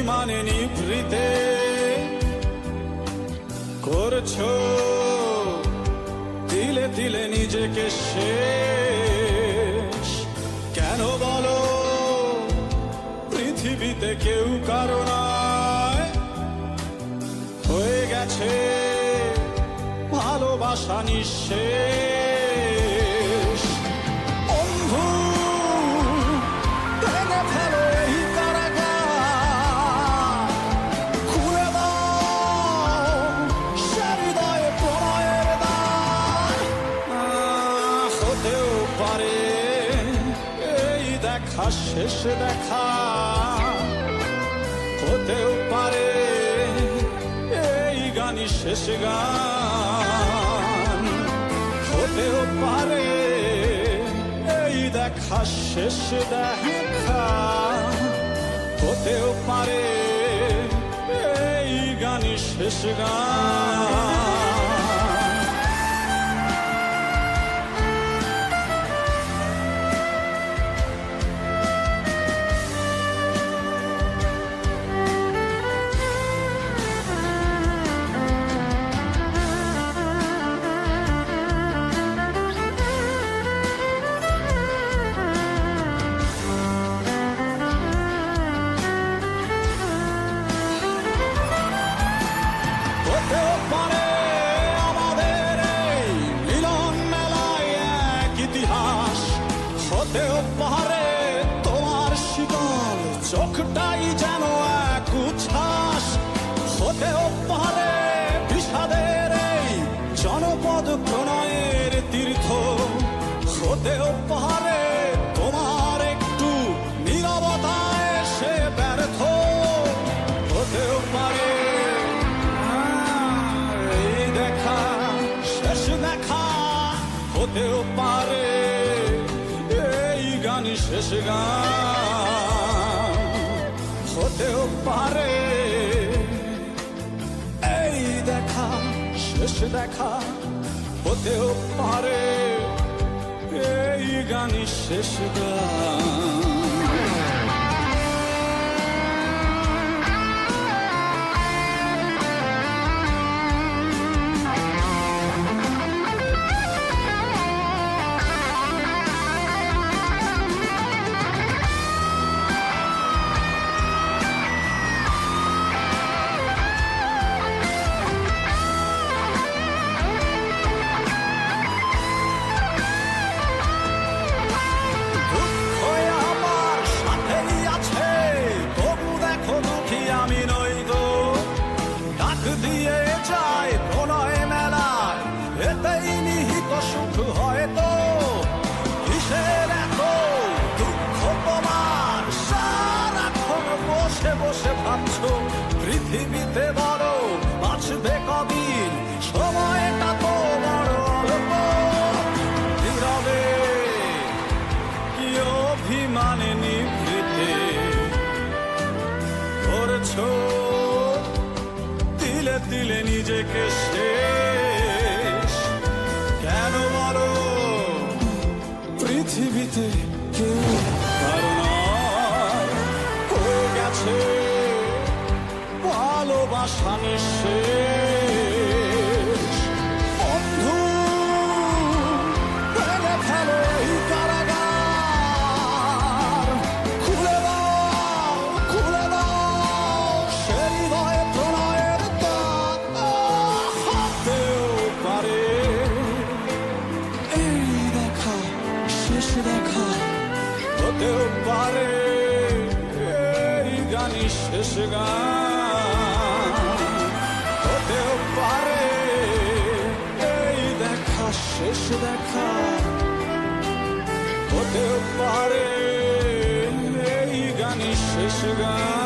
অভিমানে নিভৃতে করছো তিলে তিলে নিজেকে শেষ। কেন বলো পৃথিবীতে কেউ কারো নয়, হয়ে গেছে ভালোবাসা নিঃশেষ। বন্ধু ভেঙে ফেলো এই কারাগার, খুলে দাও সে হৃদয়ে প্রণয়ের দ্বার। হতেও পারে এই দেখা শেষ দেখা, হতেও পারে এই গানই শেষ গান, হতেও পারে এই দেখা শেষ দেখা, হতেও পারে এই গানই শেষ গান। হতেও পারে আমাদের এই মিলন মেলায় এক ইতিহাস, হতেও পারে তোমার শীতল চোখটাই যেন এক উচ্ছ্বাস, হতেও পারে বিষাদের এই জনপদ প্রণয়ের তীর্থ, হতেও পারে তোমার একটু নীরবতায় সে ব্যর্থ, হতেও পারে হতেও পারে এই গানই শেষ গান, হতেও পারে এই দেখা শেষ দেখা, হতেও পারে এই গানই শেষ গান। দিয়ে যায় প্রণয় মেলায় এতেই নিহিত সুখ হয়তো, কিসের এত দুঃখ তোমার সারাক্ষণ বসে বসে ভাবছো পৃথিবীতে বড় বাঁচবে কদিন, সময়টা তো বড় অল্প। নীরবে কি অভিমানে নিভৃতে করছো তিলে তিলে নিজেকে শেষ। কেন বলো পৃথিবীতে কেউ কারো নয়, হয়ে গেছে ভালোবাসা নিঃশেষ। বন্ধু ভেঙে ফেলো এই কারাগার, খুলে দাও খুলে দাও সে হৃদয়ে প্রণয়ের দ্বার। হতেও পারে এই দেখা শেষ দেখা, হতেও পারে এই গানই শেষ গান, হতেও পারে এই দেখা শেষ দেখা, হতেও পারে এই গানই শেষ গান।